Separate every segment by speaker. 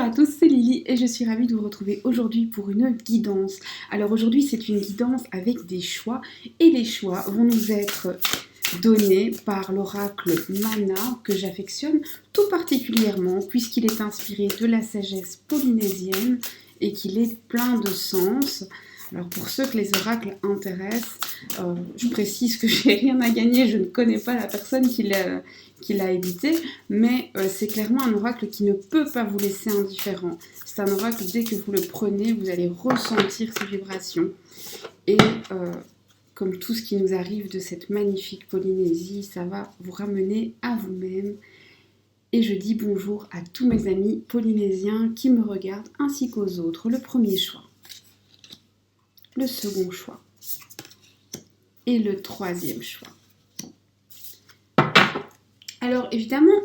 Speaker 1: Bonjour à tous, c'est Lily et je suis ravie de vous retrouver aujourd'hui pour une guidance. Alors aujourd'hui c'est une guidance avec des choix et les choix vont nous être donnés par l'oracle Mana que j'affectionne tout particulièrement puisqu'il est inspiré de la sagesse polynésienne et qu'il est plein de sens. Alors pour ceux que les oracles intéressent, je précise que j'ai rien à gagner, je ne connais pas la personne qui l'a édité, mais c'est clairement un oracle qui ne peut pas vous laisser indifférent. C'est un oracle, dès que vous le prenez, vous allez ressentir ses vibrations. Et comme tout ce qui nous arrive de cette magnifique Polynésie, ça va vous ramener à vous-même. Et je dis bonjour à tous mes amis polynésiens qui me regardent, ainsi qu'aux autres. Le premier choix, le second choix et le troisième choix. Alors évidemment,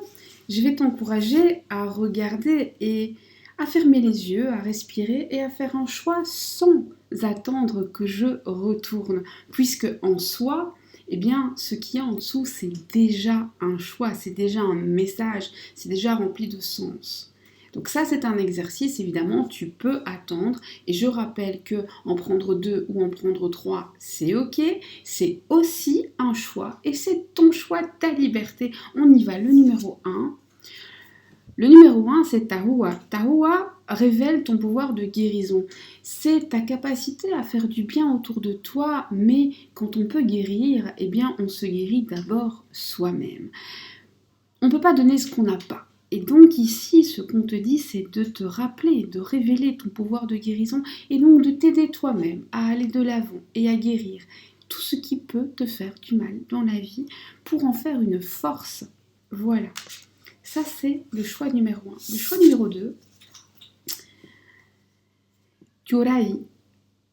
Speaker 1: je vais t'encourager à regarder et à fermer les yeux, à respirer et à faire un choix sans attendre que je retourne. Puisque en soi, eh bien, ce qui est en dessous, c'est déjà un choix, c'est déjà un message, c'est déjà rempli de sens. Donc ça, c'est un exercice, évidemment, tu peux attendre. Et je rappelle que en prendre 2 ou en prendre 3, c'est ok. C'est aussi un choix et c'est ton choix, ta liberté. On y va, le numéro 1. Le numéro 1, c'est Tahua. Tahua révèle ton pouvoir de guérison. C'est ta capacité à faire du bien autour de toi, mais quand on peut guérir, eh bien, on se guérit d'abord soi-même. On ne peut pas donner ce qu'on n'a pas. Et donc ici, ce qu'on te dit, c'est de te rappeler, de révéler ton pouvoir de guérison et donc de t'aider toi-même à aller de l'avant et à guérir tout ce qui peut te faire du mal dans la vie pour en faire une force. Voilà. Ça, c'est le choix numéro 1. Le choix numéro 2, Tioraï.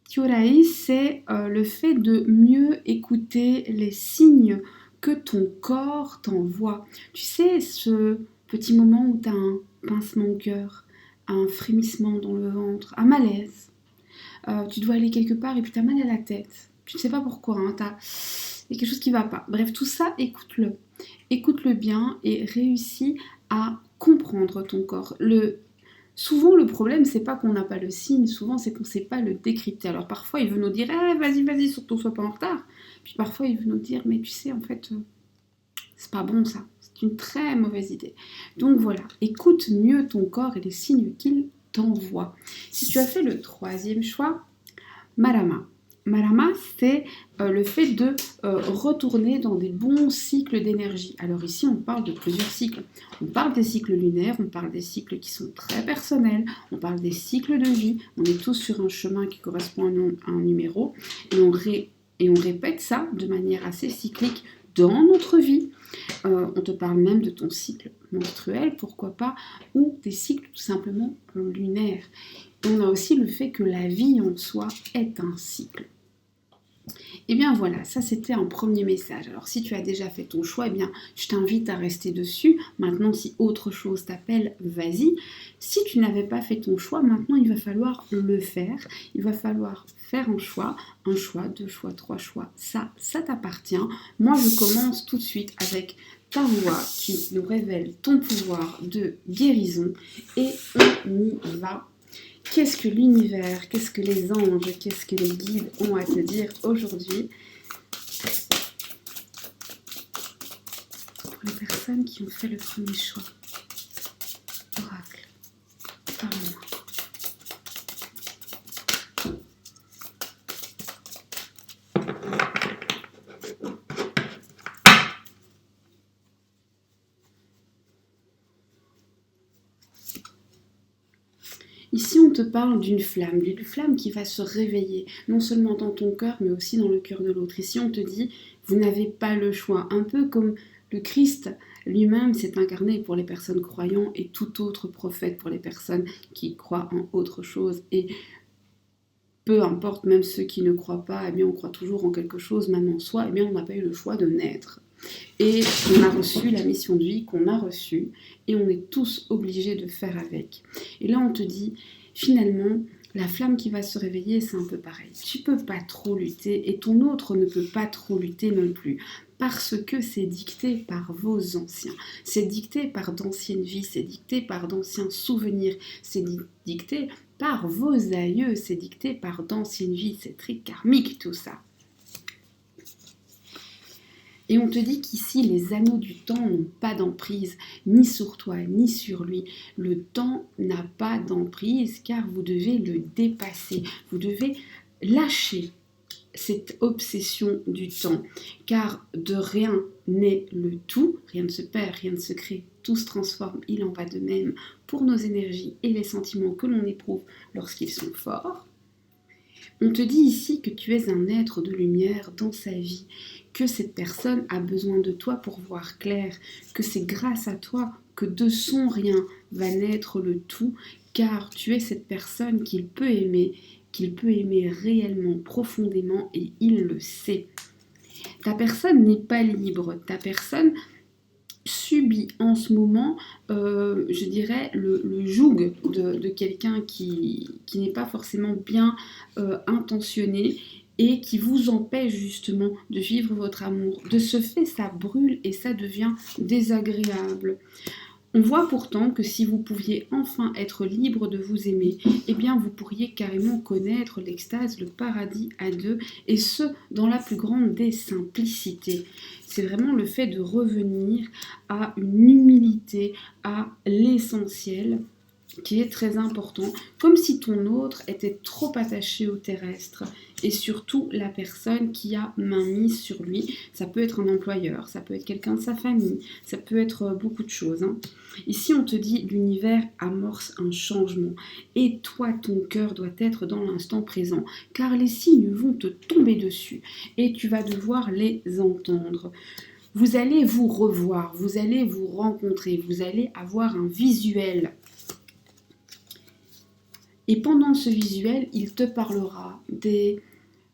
Speaker 1: Tioraï, c'est le fait de mieux écouter les signes que ton corps t'envoie. Tu sais, ce petit moment où tu as un pincement au cœur, un frémissement dans le ventre, un malaise. Tu dois aller quelque part et puis tu as mal à la tête. Tu ne sais pas pourquoi, hein, il y a quelque chose qui ne va pas. Bref, tout ça, écoute-le. Écoute-le bien et réussis à comprendre ton corps. Souvent, le problème, c'est pas qu'on n'a pas le signe, souvent, c'est qu'on ne sait pas le décrypter. Alors, parfois, il veut nous dire vas-y, surtout, sois pas en retard. Puis parfois, il veut nous dire mais tu sais, en fait, c'est pas bon ça. C'est une très mauvaise idée. Donc voilà, écoute mieux ton corps et les signes qu'il t'envoie. Si tu as fait le troisième choix, Marama. Marama, c'est le fait de retourner dans des bons cycles d'énergie. Alors ici, on parle de plusieurs cycles. On parle des cycles lunaires, on parle des cycles qui sont très personnels, on parle des cycles de vie. On est tous sur un chemin qui correspond à un numéro et on répète ça de manière assez cyclique dans notre vie. On te parle même de ton cycle menstruel, pourquoi pas, ou des cycles tout simplement lunaires. On a aussi le fait que la vie en soi est un cycle. Et bien voilà, ça c'était un premier message. Alors si tu as déjà fait ton choix, eh bien je t'invite à rester dessus. Maintenant, si autre chose t'appelle, vas-y. Si tu n'avais pas fait ton choix, maintenant il va falloir le faire. Il va falloir faire un choix, 2 choix, 3 choix. Ça t'appartient. Moi je commence tout de suite avec ta voix qui nous révèle ton pouvoir de guérison. Et on y va. Qu'est-ce que l'univers, qu'est-ce que les anges, qu'est-ce que les guides ont à te dire aujourd'hui pour les personnes qui ont fait le premier choix? Oracle, parle-moi. Ici, on te parle d'une flamme qui va se réveiller, non seulement dans ton cœur, mais aussi dans le cœur de l'autre. Ici, on te dit, vous n'avez pas le choix. Un peu comme le Christ lui-même s'est incarné pour les personnes croyantes et tout autre prophète pour les personnes qui croient en autre chose. Et peu importe, même ceux qui ne croient pas, eh bien, on croit toujours en quelque chose, même en soi, eh bien, on n'a pas eu le choix de naître. Et on a reçu la mission de vie qu'on a reçue et on est tous obligés de faire avec. Et là on te dit, finalement, la flamme qui va se réveiller, c'est un peu pareil. Tu peux pas trop lutter et ton autre ne peut pas trop lutter non plus. parce que c'est dicté par vos anciens, c'est dicté par d'anciennes vies, c'est dicté par d'anciens souvenirs, c'est dicté par vos aïeux, c'est dicté par d'anciennes vies, c'est très karmique tout ça. Et on te dit qu'ici, les anneaux du temps n'ont pas d'emprise, ni sur toi, ni sur lui. Le temps n'a pas d'emprise, car vous devez le dépasser. Vous devez lâcher cette obsession du temps, car de rien n'est le tout, rien ne se perd, rien ne se crée, tout se transforme, il en va de même pour nos énergies et les sentiments que l'on éprouve lorsqu'ils sont forts. On te dit ici que tu es un être de lumière dans sa vie, que cette personne a besoin de toi pour voir clair, que c'est grâce à toi que de son rien va naître le tout, car tu es cette personne qu'il peut aimer réellement, profondément, et il le sait. Ta personne n'est pas libre, ta personne subit en ce moment, je dirais, le joug de quelqu'un qui n'est pas forcément bien intentionné et qui vous empêche justement de vivre votre amour. De ce fait, ça brûle et ça devient désagréable. On voit pourtant que si vous pouviez enfin être libre de vous aimer, eh bien vous pourriez carrément connaître l'extase, le paradis à deux, et ce, dans la plus grande des simplicités. C'est vraiment le fait de revenir à une humilité, à l'essentiel, qui est très important, comme si ton autre était trop attaché au terrestre, et surtout la personne qui a main mise sur lui. Ça peut être un employeur, ça peut être quelqu'un de sa famille, ça peut être beaucoup de choses. Ici on te dit l'univers amorce un changement, et toi ton cœur doit être dans l'instant présent, car les signes vont te tomber dessus, et tu vas devoir les entendre. Vous allez vous revoir, vous allez vous rencontrer, vous allez avoir un visuel. Et pendant ce visuel, il te parlera des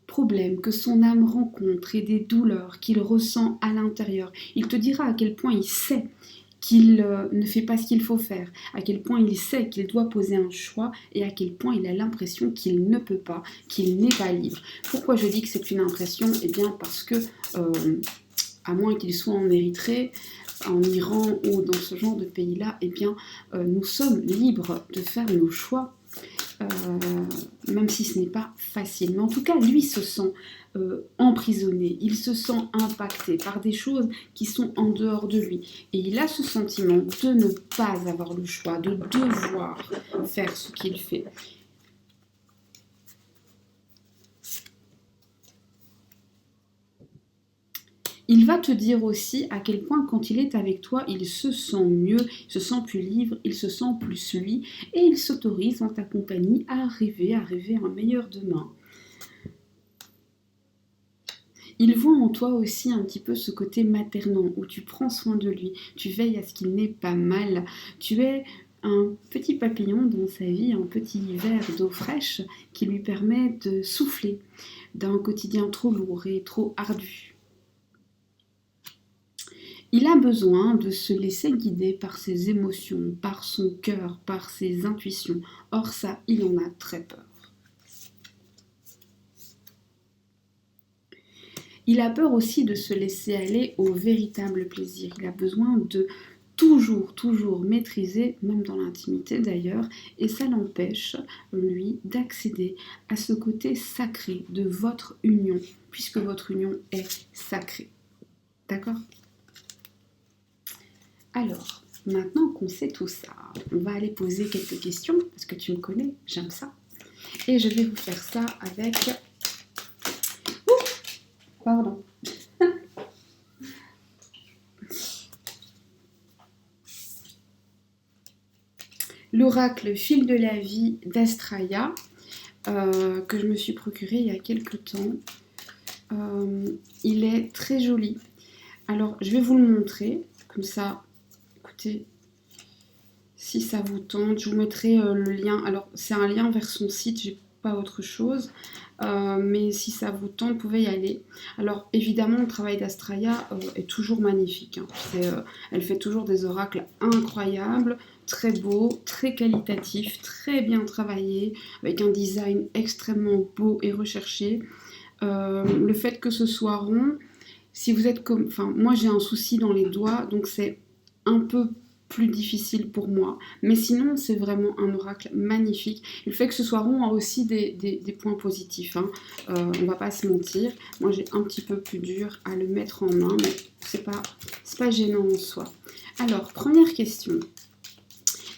Speaker 1: problèmes que son âme rencontre et des douleurs qu'il ressent à l'intérieur. Il te dira à quel point il sait qu'il ne fait pas ce qu'il faut faire, à quel point il sait qu'il doit poser un choix et à quel point il a l'impression qu'il ne peut pas, qu'il n'est pas libre. Pourquoi je dis que c'est une impression ? Eh bien parce que, à moins qu'il soit en Érythrée, en Iran ou dans ce genre de pays-là, eh bien nous sommes libres de faire nos choix. Même si ce n'est pas facile. Mais en tout cas, lui se sent emprisonné, il se sent impacté par des choses qui sont en dehors de lui. Et il a ce sentiment de ne pas avoir le choix, de devoir faire ce qu'il fait. Il va te dire aussi à quel point quand il est avec toi, il se sent mieux, il se sent plus libre, il se sent plus lui, et il s'autorise en ta compagnie à rêver un meilleur demain. Il voit en toi aussi un petit peu ce côté maternant, où tu prends soin de lui, tu veilles à ce qu'il n'ait pas mal, tu es un petit papillon dans sa vie, un petit verre d'eau fraîche qui lui permet de souffler d'un quotidien trop lourd et trop ardu. Il a besoin de se laisser guider par ses émotions, par son cœur, par ses intuitions. Or ça, il en a très peur. Il a peur aussi de se laisser aller au véritable plaisir. Il a besoin de toujours maîtriser, même dans l'intimité d'ailleurs, et ça l'empêche, lui, d'accéder à ce côté sacré de votre union, puisque votre union est sacrée. D'accord ? Alors, maintenant qu'on sait tout ça, on va aller poser quelques questions, parce que tu me connais, j'aime ça. Et je vais vous faire ça avec... Pardon. L'oracle Fil de la vie d'Astraya, que je me suis procuré il y a quelques temps. Il est très joli. Alors, je vais vous le montrer, comme ça... Écoutez, si ça vous tente, je vous mettrai le lien. Alors, c'est un lien vers son site, j'ai pas autre chose. Mais si ça vous tente, vous pouvez y aller. Alors, évidemment, le travail d'Astraya est toujours magnifique. Elle fait toujours des oracles incroyables, très beaux, très qualitatifs, très bien travaillés, avec un design extrêmement beau et recherché. Le fait que ce soit rond, si vous êtes comme... Enfin, moi j'ai un souci dans les doigts, donc c'est un peu plus difficile pour moi. Mais sinon, c'est vraiment un oracle magnifique. Et le fait que ce soit rond a aussi des points positifs. Hein. On va pas se mentir. Moi, j'ai un petit peu plus dur à le mettre en main, mais c'est pas gênant en soi. Alors, première question.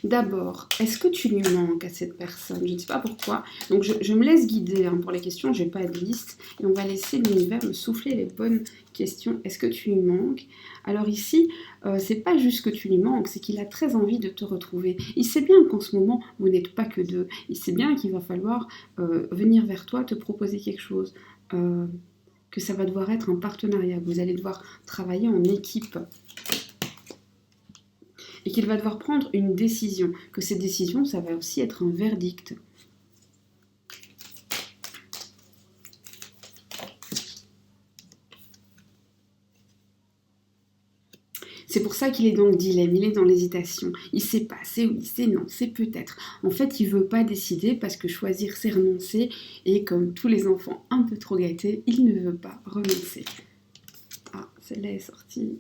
Speaker 1: D'abord, est-ce que tu lui manques à cette personne? Je ne sais pas pourquoi. Donc, je me laisse guider hein, pour les questions. Je n'ai pas de liste. Et on va laisser l'univers me souffler les bonnes questions. Est-ce que tu lui manques? Alors ici, c'est pas juste que tu lui manques, c'est qu'il a très envie de te retrouver. Il sait bien qu'en ce moment, vous n'êtes pas que deux. Il sait bien qu'il va falloir venir vers toi, te proposer quelque chose. Que ça va devoir être un partenariat. Vous allez devoir travailler en équipe. Et qu'il va devoir prendre une décision, que cette décision, ça va aussi être un verdict. C'est pour ça qu'il est dans le dilemme, il est dans l'hésitation. Il sait pas, c'est oui, c'est non, c'est peut-être. En fait, il veut pas décider parce que choisir, c'est renoncer. Et comme tous les enfants un peu trop gâtés, il ne veut pas renoncer. Ah, celle-là est sortie.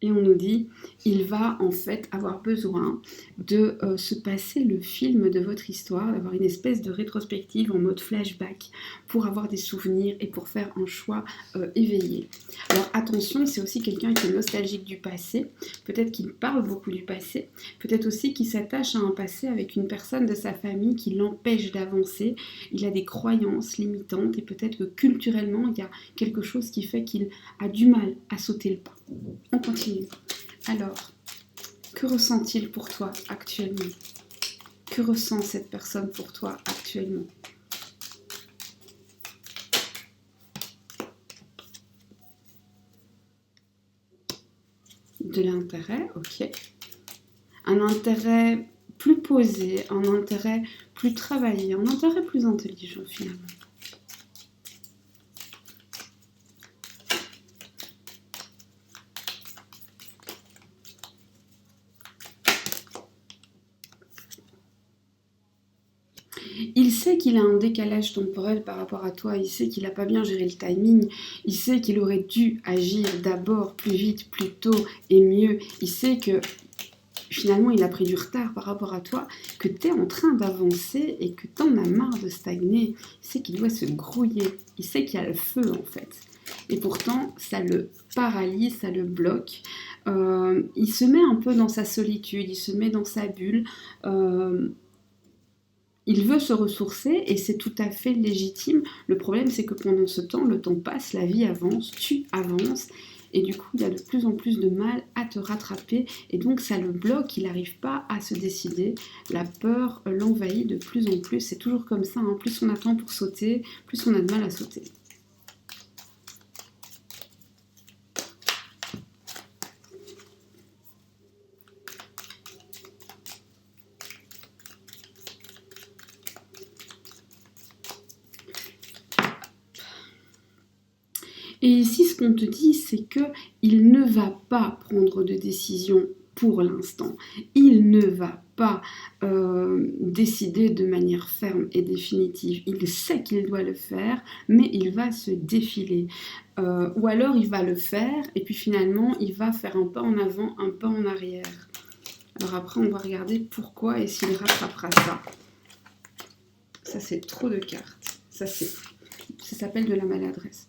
Speaker 1: Et on nous dit, il va en fait avoir besoin de se passer le film de votre histoire, d'avoir une espèce de rétrospective en mode flashback pour avoir des souvenirs et pour faire un choix éveillé. Alors attention, c'est aussi quelqu'un qui est nostalgique du passé, peut-être qu'il parle beaucoup du passé, peut-être aussi qu'il s'attache à un passé avec une personne de sa famille qui l'empêche d'avancer, il a des croyances limitantes et peut-être que culturellement, il y a quelque chose qui fait qu'il a du mal à sauter le pas. On continue. Alors, que ressent-il pour toi actuellement? Que ressent cette personne pour toi actuellement? De l'intérêt, ok. Un intérêt plus posé, un intérêt plus travaillé, un intérêt plus intelligent finalement. Il sait qu'il a un décalage temporel par rapport à toi, il sait qu'il n'a pas bien géré le timing, il sait qu'il aurait dû agir d'abord plus vite, plus tôt et mieux, il sait que finalement il a pris du retard par rapport à toi, que tu es en train d'avancer et que tu en as marre de stagner, il sait qu'il doit se grouiller, il sait qu'il y a le feu en fait. Et pourtant, ça le paralyse, ça le bloque. Il se met un peu dans sa solitude, il se met dans sa bulle. Il veut se ressourcer et c'est tout à fait légitime. Le problème, c'est que pendant ce temps, le temps passe, la vie avance, tu avances. Et du coup, il a de plus en plus de mal à te rattraper. Et donc, ça le bloque, il n'arrive pas à se décider. La peur l'envahit de plus en plus. C'est toujours comme ça, hein. Plus on attend pour sauter, plus on a de mal à sauter. Et ici, ce qu'on te dit, c'est qu'il ne va pas prendre de décision pour l'instant. Il ne va pas décider de manière ferme et définitive. Il sait qu'il doit le faire, mais il va se défiler. Ou alors il va le faire, et puis finalement, il va faire un pas en avant, un pas en arrière. Alors après, on va regarder pourquoi et s'il rattrapera ça. Ça, c'est trop de cartes. Ça s'appelle de la maladresse.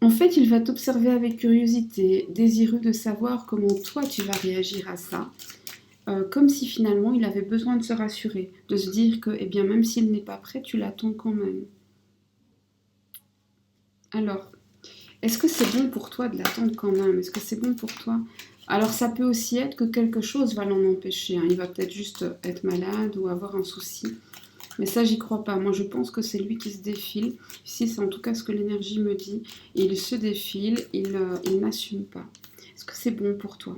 Speaker 1: En fait, il va t'observer avec curiosité, désireux de savoir comment toi tu vas réagir à ça. Comme si finalement il avait besoin de se rassurer, de se dire que eh bien, même s'il n'est pas prêt, tu l'attends quand même. Alors, est-ce que c'est bon pour toi de l'attendre quand même? Est-ce que c'est bon pour toi? Alors ça peut aussi être que quelque chose va l'en empêcher. Hein. Il va peut-être juste être malade ou avoir un souci. Mais ça, j'y crois pas. Moi, je pense que c'est lui qui se défile. Ici, c'est en tout cas ce que l'énergie me dit. Il se défile, il n'assume pas. Est-ce que c'est bon pour toi?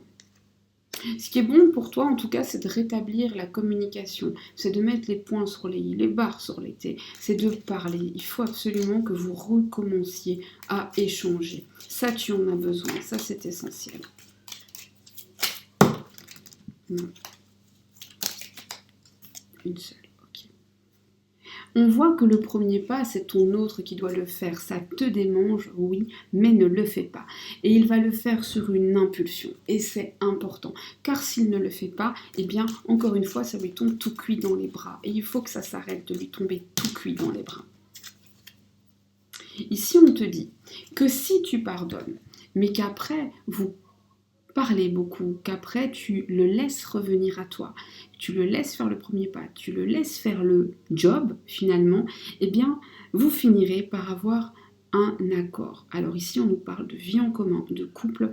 Speaker 1: Ce qui est bon pour toi, en tout cas, c'est de rétablir la communication. C'est de mettre les points sur les barres sur les T. C'est de parler. Il faut absolument que vous recommenciez à échanger. Ça, tu en as besoin. Ça, c'est essentiel. Non. Une seule. On voit que le premier pas, c'est ton autre qui doit le faire. Ça te démange, oui, mais ne le fais pas. Et il va le faire sur une impulsion. Et c'est important. Car s'il ne le fait pas, eh bien, encore une fois, ça lui tombe tout cuit dans les bras. Et il faut que ça s'arrête de lui tomber tout cuit dans les bras. Ici, on te dit que si tu pardonnes, mais qu'après, vous parlez beaucoup, qu'après, tu le laisses revenir à toi, tu le laisses faire le premier pas, tu le laisses faire le job, finalement, eh bien, vous finirez par avoir un accord. Alors ici, on nous parle de vie en commun, de couple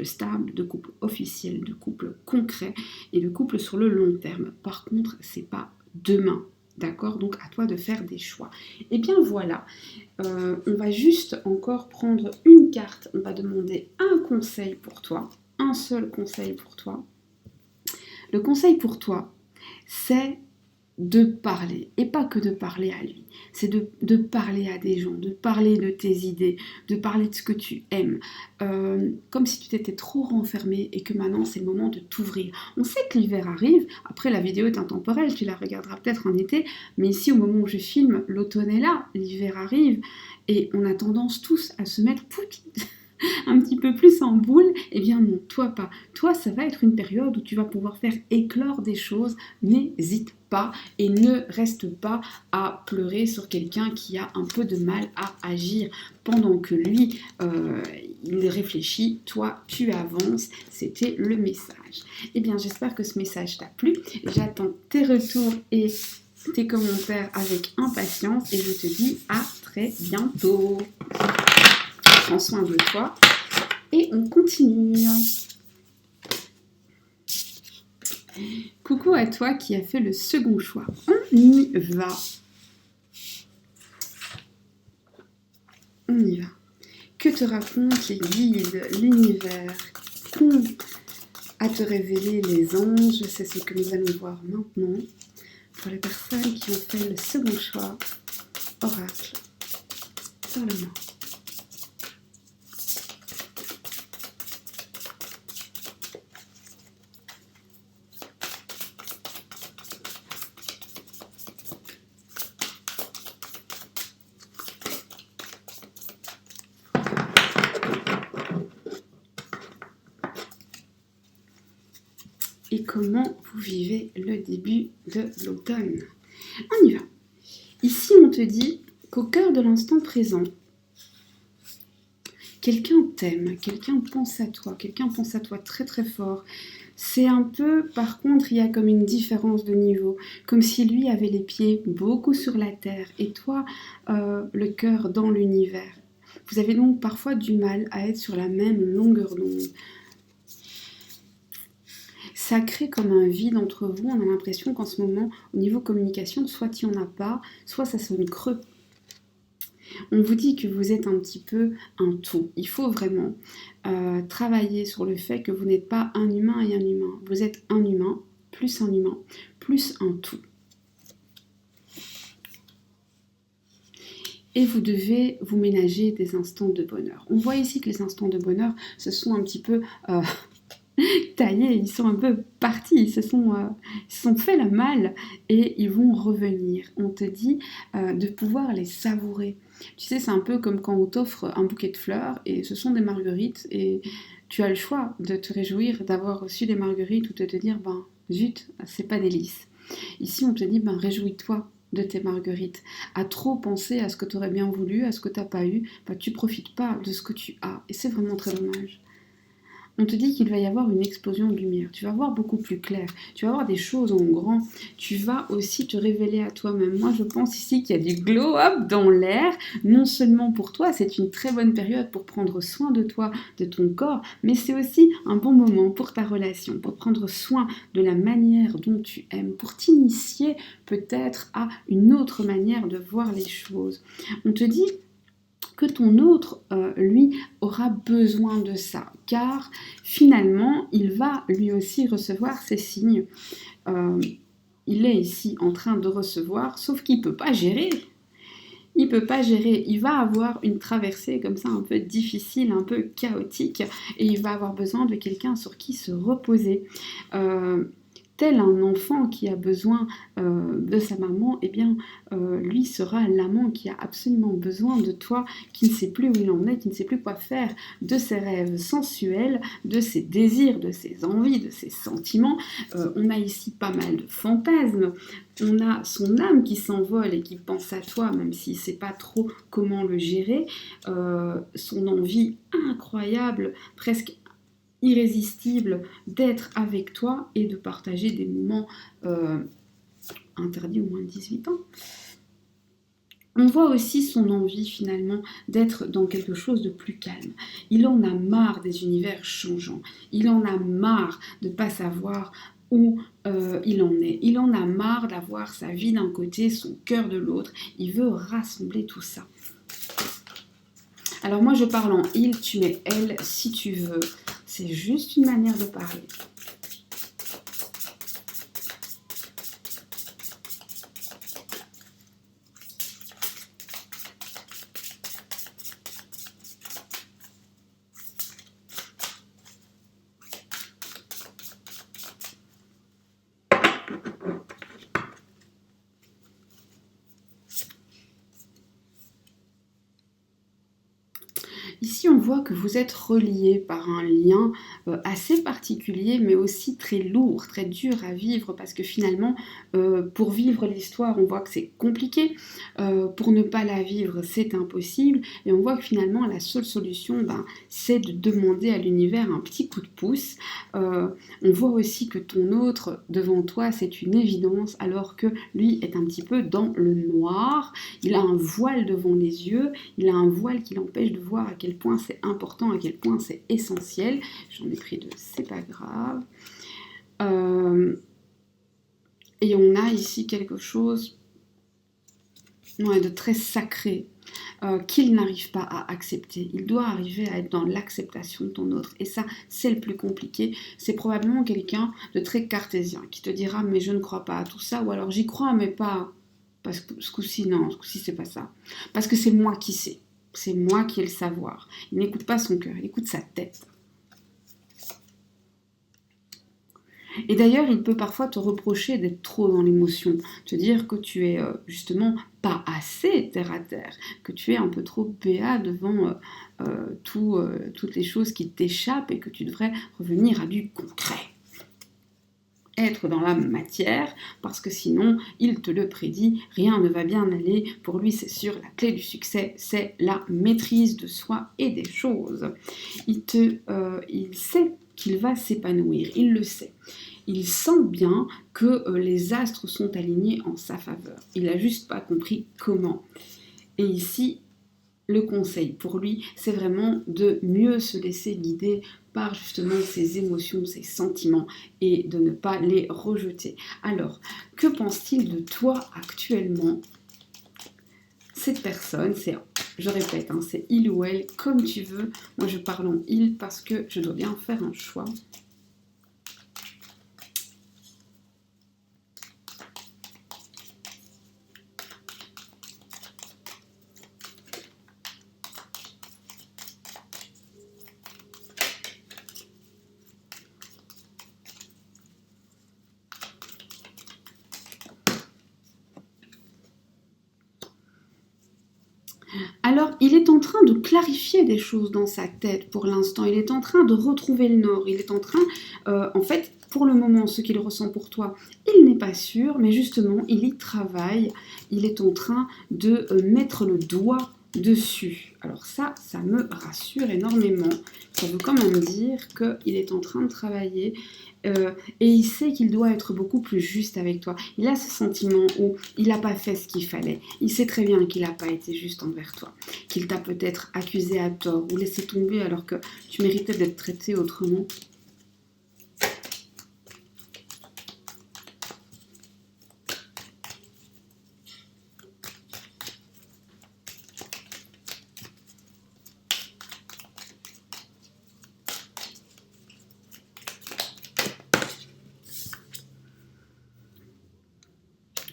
Speaker 1: stable, de couple officiel, de couple concret et de couple sur le long terme. Par contre, c'est pas demain. D'accord? Donc à toi de faire des choix. Et bien voilà, on va juste encore prendre une carte, on va demander un conseil pour toi, un seul conseil pour toi. Le conseil pour toi, c'est de parler, et pas que de parler à lui, c'est de parler à des gens, de parler de tes idées, de parler de ce que tu aimes, comme si tu t'étais trop renfermé et que maintenant c'est le moment de t'ouvrir. On sait que l'hiver arrive, après la vidéo est intemporelle, tu la regarderas peut-être en été, mais ici au moment où je filme, l'automne est là, l'hiver arrive, et on a tendance tous à se mettre un petit peu plus en boule, eh bien non, toi pas. Toi, ça va être une période où tu vas pouvoir faire éclore des choses, n'hésite pas et ne reste pas à pleurer sur quelqu'un qui a un peu de mal à agir pendant que lui, il réfléchit, toi, tu avances. C'était le message. Eh bien, j'espère que ce message t'a plu. J'attends tes retours et tes commentaires avec impatience et je te dis à très bientôt. Prends soin de toi et on continue. Coucou à toi qui as fait le second choix. On y va. On y va. Que te racontent les guides, l'univers, qu'ont à te révéler les anges? C'est ce que nous allons voir maintenant. Pour les personnes qui ont fait le second choix, oracle, sur le main. Et comment vous vivez le début de l'automne. On y va. Ici, on te dit qu'au cœur de l'instant présent, quelqu'un t'aime, quelqu'un pense à toi très très fort. C'est un peu, par contre, il y a comme une différence de niveau, comme si lui avait les pieds beaucoup sur la terre et toi, le cœur dans l'univers. Vous avez donc parfois du mal à être sur la même longueur d'onde. Ça crée comme un vide entre vous. On a l'impression qu'en ce moment, au niveau communication, soit il n'y en a pas, soit ça sonne creux. On vous dit que vous êtes un petit peu un tout. Il faut vraiment travailler sur le fait que vous n'êtes pas un humain et un humain. Vous êtes un humain, plus un tout. Et vous devez vous ménager des instants de bonheur. On voit ici que les instants de bonheur, ce sont un petit peu... taillés, ils sont un peu partis, ils se sont fait la malle et ils vont revenir. On te dit de pouvoir les savourer. Tu sais, c'est un peu comme quand on t'offre un bouquet de fleurs et ce sont des marguerites et tu as le choix de te réjouir d'avoir reçu des marguerites ou de te dire, ben zut, c'est pas délice. Ici, on te dit, ben réjouis-toi de tes marguerites. À trop penser à ce que tu aurais bien voulu, à ce que tu n'as pas eu, ben, tu profites pas de ce que tu as et c'est vraiment très dommage. On te dit qu'il va y avoir une explosion de lumière, tu vas voir beaucoup plus clair, tu vas voir des choses en grand, tu vas aussi te révéler à toi-même. Moi, je pense ici qu'il y a du glow-up dans l'air, non seulement pour toi, c'est une très bonne période pour prendre soin de toi, de ton corps, mais c'est aussi un bon moment pour ta relation, pour prendre soin de la manière dont tu aimes, pour t'initier peut-être à une autre manière de voir les choses. On te dit que ton autre, lui, aura besoin de ça, car finalement, il va lui aussi recevoir ces signes. Il est ici en train de recevoir, sauf qu'il ne peut pas gérer. Il ne peut pas gérer, il va avoir une traversée comme ça un peu difficile, un peu chaotique, et il va avoir besoin de quelqu'un sur qui se reposer. tel un enfant qui a besoin de sa maman, eh bien, lui sera l'amant qui a absolument besoin de toi, qui ne sait plus où il en est, qui ne sait plus quoi faire de ses rêves sensuels, de ses désirs, de ses envies, de ses sentiments. On a ici pas mal de fantasmes. On a son âme qui s'envole et qui pense à toi, même s'il ne sait pas trop comment le gérer. Son envie incroyable, presque irrésistible d'être avec toi et de partager des moments interdits aux moins de 18 ans. On voit aussi son envie finalement d'être dans quelque chose de plus calme. Il en a marre des univers changeants. Il en a marre de ne pas savoir où il en est. Il en a marre d'avoir sa vie d'un côté, son cœur de l'autre. Il veut rassembler tout ça. Alors moi je parle en il, tu mets elle si tu veux. C'est juste une manière de parler. Ici, on voit que vous êtes reliés par un lien assez particulier, mais aussi très lourd, très dur à vivre, parce que finalement, pour vivre l'histoire, on voit que c'est compliqué. Pour ne pas la vivre, c'est impossible. Et on voit que finalement, la seule solution, c'est de demander à l'univers un petit coup de pouce. On voit aussi que ton autre, devant toi, c'est une évidence, alors que lui est un petit peu dans le noir. Il a un voile devant les yeux, il a un voile qui l'empêche de voir à quel point c'est important, à quel point c'est essentiel. J'en ai pris deux, c'est pas grave. Et on a ici quelque chose de très sacré qu'il n'arrive pas à accepter. Il doit arriver à être dans l'acceptation de ton autre. Et ça, c'est le plus compliqué. C'est probablement quelqu'un de très cartésien qui te dira « mais je ne crois pas à tout ça » ou alors « j'y crois mais pas... » Parce que ce coup-ci, non, ce coup-ci, c'est pas ça. Parce que c'est moi qui sais. C'est moi qui ai le savoir. Il n'écoute pas son cœur, il écoute sa tête. Et d'ailleurs, il peut parfois te reprocher d'être trop dans l'émotion, te dire que tu es justement pas assez terre à terre, que tu es un peu trop béat devant toutes les choses qui t'échappent et que tu devrais revenir à du concret. Être dans la matière, parce que sinon, il te le prédit, rien ne va bien aller. Pour lui, c'est sûr, la clé du succès, c'est la maîtrise de soi et des choses. Il sait qu'il va s'épanouir, il le sait. Il sent bien que les astres sont alignés en sa faveur. Il n'a juste pas compris comment. Et ici, le conseil pour lui, c'est vraiment de mieux se laisser guider par justement ses émotions, ses sentiments et de ne pas les rejeter. Alors, que pense-t-il de toi actuellement? Cette personne, je répète, c'est il ou elle, comme tu veux. Moi, je parle en il parce que je dois bien faire un choix. Alors, il est en train de clarifier des choses dans sa tête pour l'instant. Il est en train de retrouver le nord. Il est en train, en fait, pour le moment, ce qu'il ressent pour toi, il n'est pas sûr, mais justement, il y travaille. Il est en train de mettre le doigt dessus. Alors ça me rassure énormément. Ça veut quand même dire qu'il est en train de travailler et il sait qu'il doit être beaucoup plus juste avec toi. Il a ce sentiment où il n'a pas fait ce qu'il fallait. Il sait très bien qu'il n'a pas été juste envers toi, qu'il t'a peut-être accusé à tort ou laissé tomber alors que tu méritais d'être traité autrement.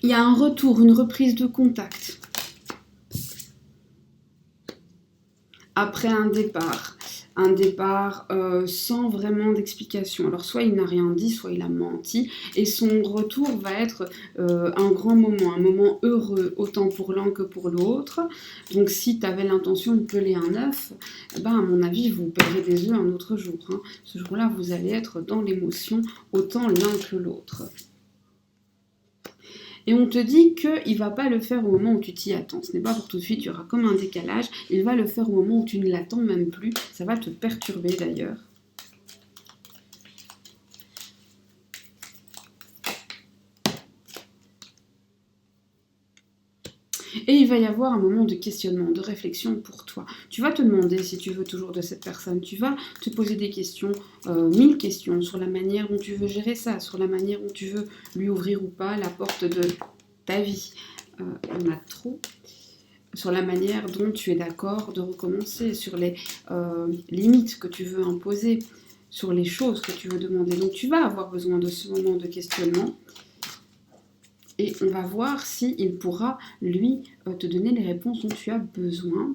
Speaker 1: Il y a un retour, une reprise de contact. Après un départ. un départ sans vraiment d'explication. Alors soit il n'a rien dit, soit il a menti, et son retour va être un grand moment, un moment heureux, autant pour l'un que pour l'autre. Donc si tu avais l'intention de peler un œuf, à mon avis, vous pelerez des œufs un autre jour. Hein. Ce jour-là, vous allez être dans l'émotion, autant l'un que l'autre. Et on te dit qu'il ne va pas le faire au moment où tu t'y attends. Ce n'est pas pour tout de suite, il y aura comme un décalage. Il va le faire au moment où tu ne l'attends même plus. Ça va te perturber d'ailleurs. Et il va y avoir un moment de questionnement, de réflexion pour toi. Tu vas te demander si tu veux toujours de cette personne. Tu vas te poser des questions, 1000 questions sur la manière dont tu veux gérer ça, sur la manière dont tu veux lui ouvrir ou pas la porte de ta vie. On a trop. Sur la manière dont tu es d'accord de recommencer, sur les limites que tu veux imposer, sur les choses que tu veux demander. Donc tu vas avoir besoin de ce moment de questionnement. Et on va voir s'il pourra, lui, te donner les réponses dont tu as besoin.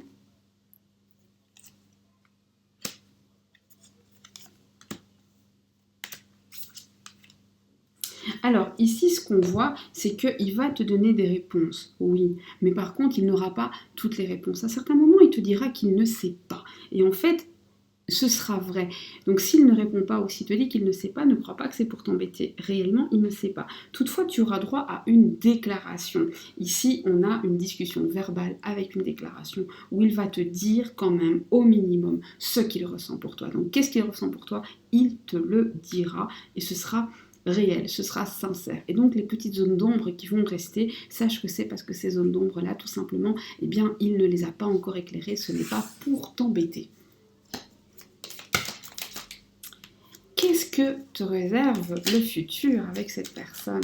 Speaker 1: Alors, ici, ce qu'on voit, c'est qu'il va te donner des réponses, oui. Mais par contre, il n'aura pas toutes les réponses. À certains moments, il te dira qu'il ne sait pas. Et en fait, ce sera vrai. Donc s'il ne répond pas ou s'il te dit qu'il ne sait pas, ne crois pas que c'est pour t'embêter. Réellement, il ne sait pas. Toutefois, tu auras droit à une déclaration. Ici, on a une discussion verbale avec une déclaration où il va te dire quand même au minimum ce qu'il ressent pour toi. Donc qu'est-ce qu'il ressent pour toi? Il te le dira et ce sera réel, ce sera sincère. Et donc les petites zones d'ombre qui vont rester, sache que c'est parce que ces zones d'ombre-là, tout simplement, eh bien, il ne les a pas encore éclairées, ce n'est pas pour t'embêter. Qu'est-ce que te réserve le futur avec cette personne?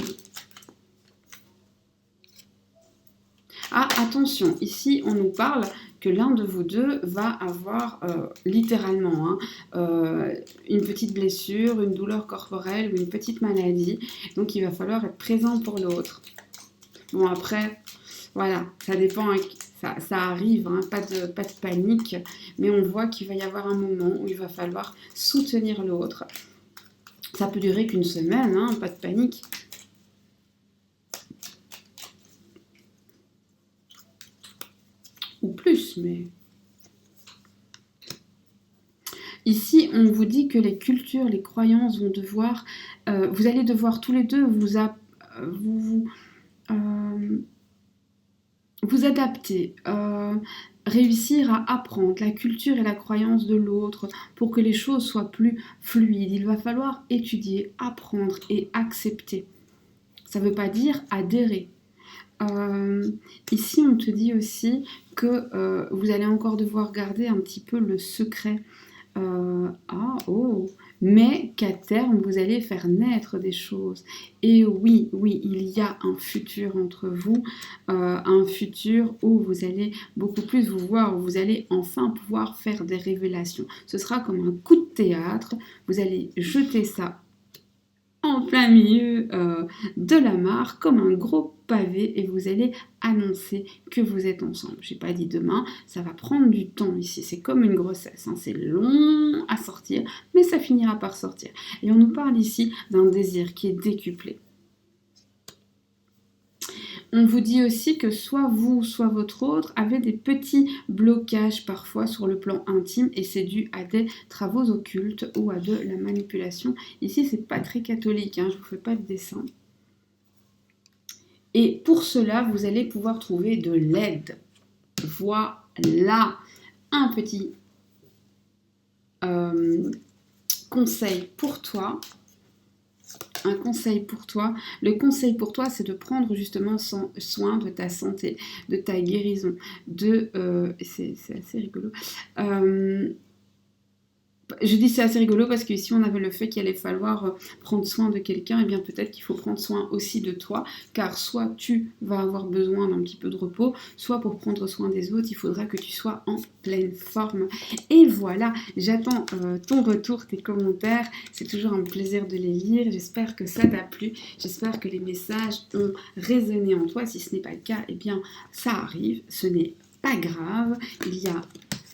Speaker 1: Ah, attention, ici on nous parle que l'un de vous deux va avoir littéralement une petite blessure, une douleur corporelle ou une petite maladie. Donc il va falloir être présent pour l'autre. Bon après, voilà, ça dépend, ça arrive, hein, pas de panique, mais on voit qu'il va y avoir un moment où il va falloir soutenir l'autre. Ça peut durer qu'une semaine, hein, pas de panique. Ou plus, mais... Ici, on vous dit que les cultures, les croyances vont devoir... vous allez devoir tous les deux vous adapter, réussir à apprendre la culture et la croyance de l'autre pour que les choses soient plus fluides. Il va falloir étudier, apprendre et accepter. Ça ne veut pas dire adhérer. Ici, on te dit aussi que vous allez encore devoir garder un petit peu le secret. Mais qu'à terme, vous allez faire naître des choses. Et oui, il y a un futur entre vous, un futur où vous allez beaucoup plus vous voir, où vous allez enfin pouvoir faire des révélations. Ce sera comme un coup de théâtre, vous allez jeter ça en plein milieu de la mare, comme un gros pavé, et vous allez annoncer que vous êtes ensemble. J'ai pas dit demain, ça va prendre du temps ici, c'est comme une grossesse, hein. C'est long à sortir, mais ça finira par sortir. Et on nous parle ici d'un désir qui est décuplé. On vous dit aussi que soit vous, soit votre autre avez des petits blocages parfois sur le plan intime et c'est dû à des travaux occultes ou à de la manipulation. Ici, c'est pas très catholique, hein, je vous fais pas de dessin. Et pour cela, vous allez pouvoir trouver de l'aide. Voilà un petit conseil pour toi. Un conseil pour toi. Le conseil pour toi, c'est de prendre justement soin de ta santé, de ta guérison, c'est assez rigolo. Je dis c'est assez rigolo parce qu'ici on avait le fait qu'il allait falloir prendre soin de quelqu'un, et bien peut-être qu'il faut prendre soin aussi de toi, car soit tu vas avoir besoin d'un petit peu de repos, soit pour prendre soin des autres, il faudra que tu sois en pleine forme. Et voilà, j'attends ton retour, tes commentaires, c'est toujours un plaisir de les lire, j'espère que ça t'a plu, j'espère que les messages ont résonné en toi, si ce n'est pas le cas, eh bien ça arrive, ce n'est pas grave, il y a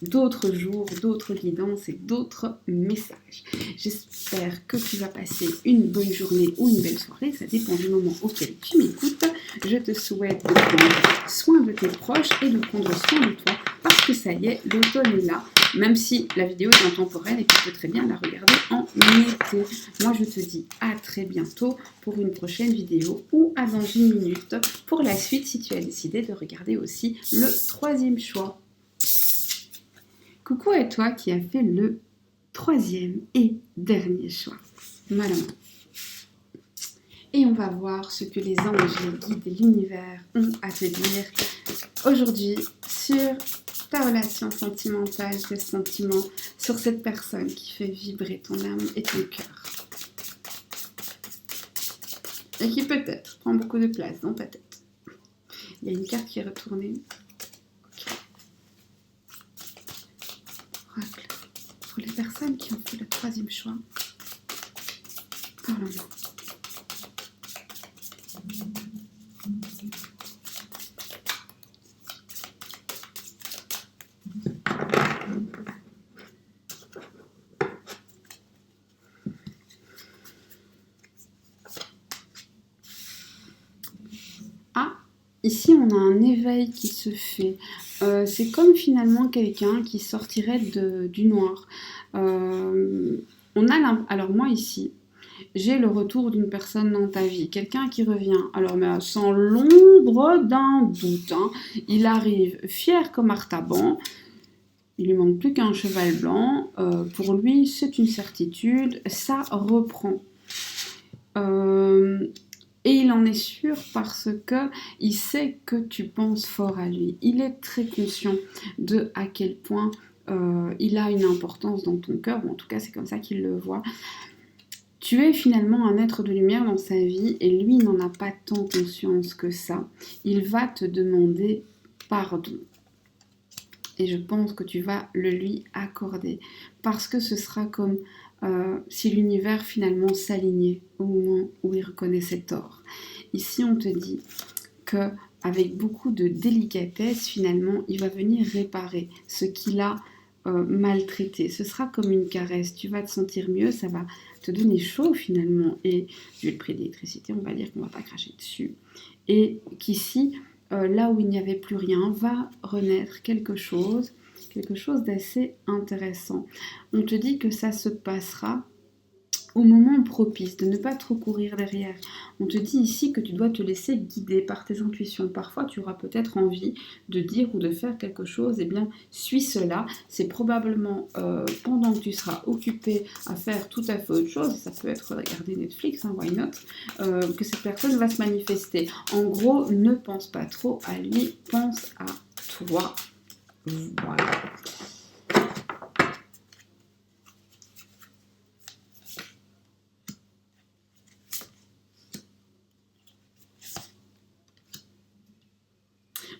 Speaker 1: d'autres jours, d'autres guidances et d'autres messages. J'espère que tu vas passer une bonne journée ou une belle soirée, ça dépend du moment auquel tu m'écoutes. Je te souhaite de prendre soin de tes proches et de prendre soin de toi parce que ça y est, l'automne est là, même si la vidéo est intemporelle et que tu peux très bien la regarder en été. Moi, je te dis à très bientôt pour une prochaine vidéo ou à dans une minute pour la suite si tu as décidé de regarder aussi le troisième choix. Coucou à toi qui as fait le troisième et dernier choix. Voilà. Et on va voir ce que les anges, les guides et l'univers ont à te dire aujourd'hui sur ta relation sentimentale, tes sentiments, sur cette personne qui fait vibrer ton âme et ton cœur. Et qui peut-être prend beaucoup de place dans ta tête. Il y a une carte qui est retournée. Oracle. Pour les personnes qui ont fait le troisième choix. Parlons-nous. Ici, on a un éveil qui se fait. C'est comme finalement quelqu'un qui sortirait du noir. Alors moi ici, j'ai le retour d'une personne dans ta vie. Quelqu'un qui revient. Alors mais sans l'ombre d'un doute. Hein. Il arrive fier comme Artaban. Il lui manque plus qu'un cheval blanc. Pour lui, c'est une certitude. Ça reprend. Et il en est sûr parce que il sait que tu penses fort à lui. Il est très conscient de à quel point il a une importance dans ton cœur, ou en tout cas c'est comme ça qu'il le voit. Tu es finalement un être de lumière dans sa vie et lui n'en a pas tant conscience que ça. Il va te demander pardon. Et je pense que tu vas le lui accorder parce que ce sera comme si l'univers finalement s'alignait au moment où il reconnaissait tort. Ici, on te dit que avec beaucoup de délicatesse, finalement, il va venir réparer ce qu'il a maltraité. Ce sera comme une caresse. Tu vas te sentir mieux, ça va te donner chaud finalement. Et vu le prix d'électricité, on va dire qu'on ne va pas cracher dessus. Et qu'ici, là où il n'y avait plus rien, va renaître quelque chose d'assez intéressant. On te dit que ça se passera au moment propice, de ne pas trop courir derrière. On te dit ici que tu dois te laisser guider par tes intuitions. Parfois, tu auras peut-être envie de dire ou de faire quelque chose, eh bien, suis cela. C'est probablement pendant que tu seras occupé à faire tout à fait autre chose, ça peut être regarder Netflix, hein, why not, que cette personne va se manifester. En gros, ne pense pas trop à lui, pense à toi. Voilà.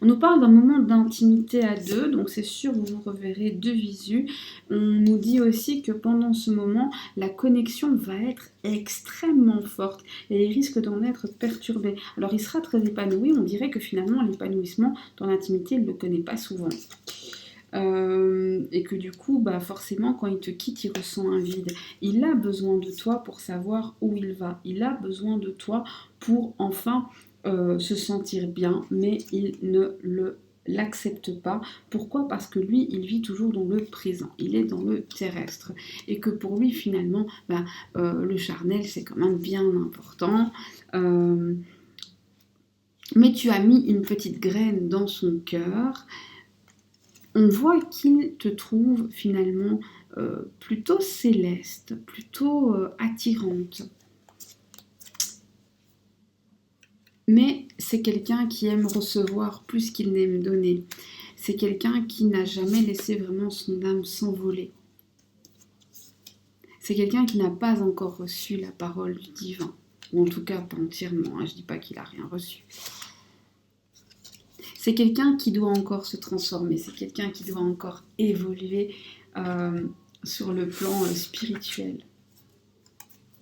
Speaker 1: On nous parle d'un moment d'intimité à deux, donc c'est sûr vous vous reverrez de visu. On nous dit aussi que pendant ce moment, la connexion va être extrêmement forte et il risque d'en être perturbé. Alors il sera très épanoui, on dirait que finalement l'épanouissement dans l'intimité, il ne le connaît pas souvent. Et que du coup, bah forcément, quand il te quitte, il ressent un vide. Il a besoin de toi pour savoir où il va. Il a besoin de toi pour enfin se sentir bien, mais il ne l'accepte pas. Pourquoi? Parce que lui, il vit toujours dans le présent. Il est dans le terrestre. Et que pour lui, finalement, bah, le charnel, c'est quand même bien important. Mais tu as mis une petite graine dans son cœur. On voit qu'il te trouve finalement plutôt céleste, plutôt attirante. Mais c'est quelqu'un qui aime recevoir plus qu'il n'aime donner. C'est quelqu'un qui n'a jamais laissé vraiment son âme s'envoler. C'est quelqu'un qui n'a pas encore reçu la parole du divin. Ou en tout cas pas entièrement, hein, je ne dis pas qu'il n'a rien reçu. C'est quelqu'un qui doit encore se transformer, c'est quelqu'un qui doit encore évoluer sur le plan spirituel.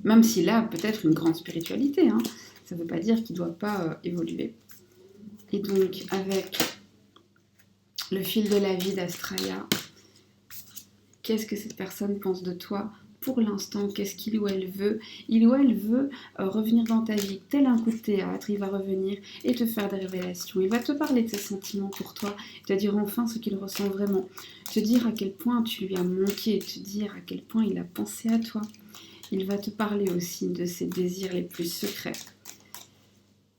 Speaker 1: Même s'il a peut-être une grande spiritualité, hein, ça ne veut pas dire qu'il ne doit pas évoluer. Et donc, avec le fil de la vie d'Astraya, Qu'est-ce que cette personne pense de toi pour l'instant? Qu'est-ce qu'il ou elle veut? Il ou elle veut revenir dans ta vie, tel un coup de théâtre, il va revenir et te faire des révélations. Il va te parler de ses sentiments pour toi, te dire enfin ce qu'il ressent vraiment, te dire à quel point tu lui as manqué, te dire à quel point il a pensé à toi. Il va te parler aussi de ses désirs les plus secrets.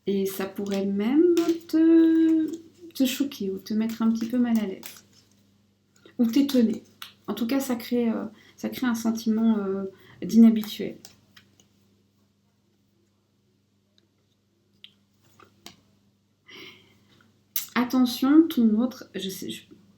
Speaker 1: Et ça pourrait même te choquer ou te mettre un petit peu mal à l'aise. Ou t'étonner. En tout cas, ça crée un sentiment d'inhabituel. Attention, ton autre, je sais,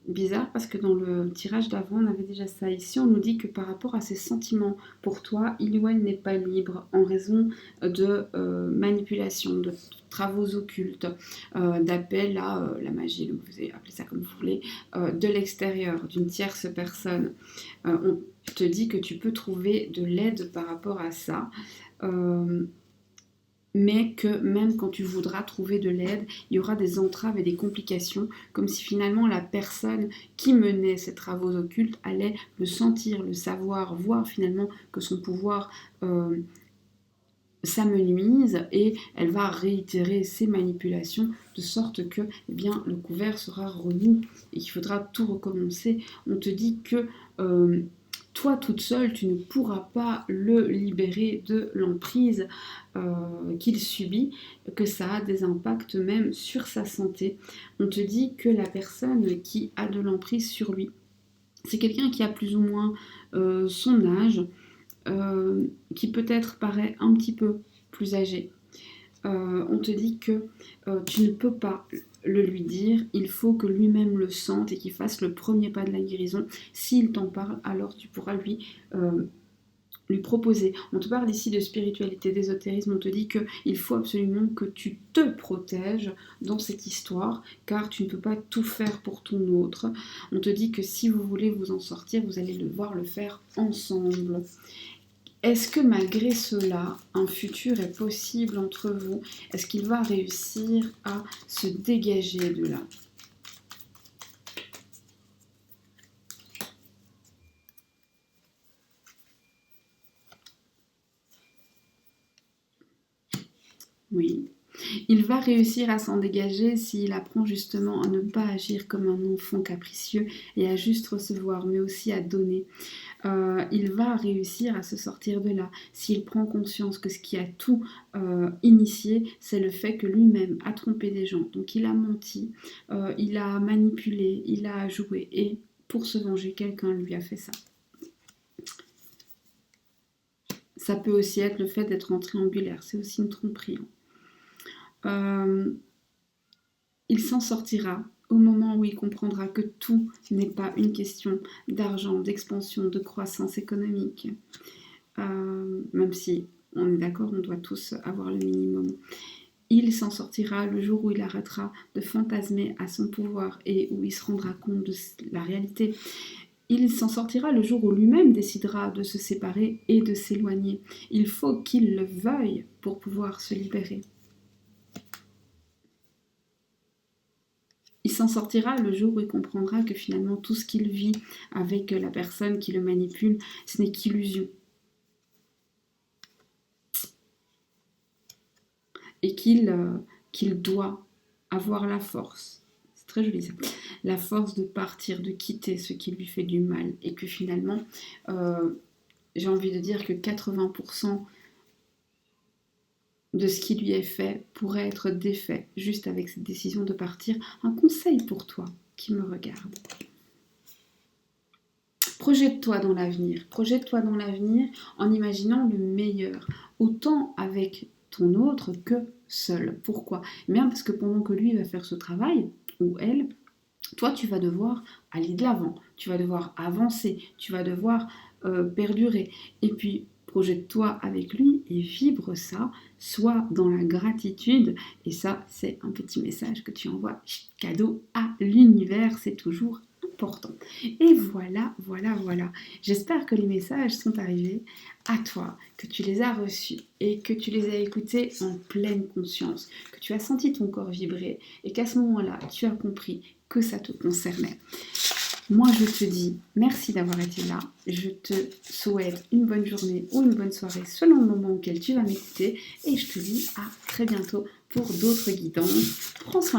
Speaker 1: bizarre parce que dans le tirage d'avant, on avait déjà ça. Ici, on nous dit que par rapport à ses sentiments pour toi, il ou elle n'est pas libre en raison de manipulation, de travaux occultes, d'appel à la magie, vous pouvez appeler ça comme vous voulez, de l'extérieur, d'une tierce personne. On te dit que tu peux trouver de l'aide par rapport à ça. Mais que même quand tu voudras trouver de l'aide, il y aura des entraves et des complications, comme si finalement la personne qui menait ces travaux occultes allait le sentir, le savoir, voir finalement que son pouvoir s'amenuise et elle va réitérer ses manipulations de sorte que eh bien, le couvert sera remis et qu'il faudra tout recommencer. On te dit que toi toute seule, tu ne pourras pas le libérer de l'emprise qu'il subit, que ça a des impacts même sur sa santé. On te dit que la personne qui a de l'emprise sur lui, c'est quelqu'un qui a plus ou moins son âge, qui peut-être paraît un petit peu plus âgé. On te dit que tu ne peux pas le lui dire, il faut que lui-même le sente et qu'il fasse le premier pas de la guérison. S'il t'en parle, alors tu pourras lui proposer. On te parle ici de spiritualité, d'ésotérisme, on te dit qu'il faut absolument que tu te protèges dans cette histoire, car tu ne peux pas tout faire pour ton autre. On te dit que si vous voulez vous en sortir, vous allez devoir le faire ensemble. Est-ce que malgré cela, un futur est possible entre vous? Est-ce qu'il va réussir à se dégager de là? Oui. Il va réussir à s'en dégager s'il apprend justement à ne pas agir comme un enfant capricieux et à juste recevoir, mais aussi à donner. Il va réussir à se sortir de là s'il prend conscience que ce qui a tout initié, c'est le fait que lui-même a trompé des gens. Donc il a menti, il a manipulé, il a joué et pour se venger, quelqu'un lui a fait ça. Ça peut aussi être le fait d'être en triangulaire, c'est aussi une tromperie. Il s'en sortira au moment où il comprendra que tout n'est pas une question d'argent, d'expansion, de croissance économique. Même si on est d'accord, on doit tous avoir le minimum. Il s'en sortira le jour où il arrêtera de fantasmer à son pouvoir et où il se rendra compte de la réalité. Il s'en sortira le jour où lui-même décidera de se séparer et de s'éloigner. Il faut qu'il le veuille pour pouvoir se libérer. Il s'en sortira le jour où il comprendra que finalement tout ce qu'il vit avec la personne qui le manipule, ce n'est qu'illusion. Et qu'il doit avoir la force, c'est très joli ça, la force de partir, de quitter ce qui lui fait du mal. Et que finalement, j'ai envie de dire que 80% de ce qui lui est fait pourrait être défait juste avec cette décision de partir. Un conseil pour toi qui me regarde. Projette-toi dans l'avenir. Projette-toi dans l'avenir en imaginant le meilleur, autant avec ton autre que seul. Pourquoi? Bien parce que pendant que lui va faire ce travail, ou elle, toi tu vas devoir aller de l'avant, tu vas devoir avancer, tu vas devoir perdurer. Et puis projette-toi avec lui et vibre ça, sois dans la gratitude. Et ça, c'est un petit message que tu envoies cadeau à l'univers, c'est toujours important. Et voilà. J'espère que les messages sont arrivés à toi, que tu les as reçus et que tu les as écoutés en pleine conscience, que tu as senti ton corps vibrer et qu'à ce moment-là, tu as compris que ça te concernait. Moi, je te dis merci d'avoir été là. Je te souhaite une bonne journée ou une bonne soirée selon le moment auquel tu vas m'écouter. Et je te dis à très bientôt pour d'autres guidances. Prends soin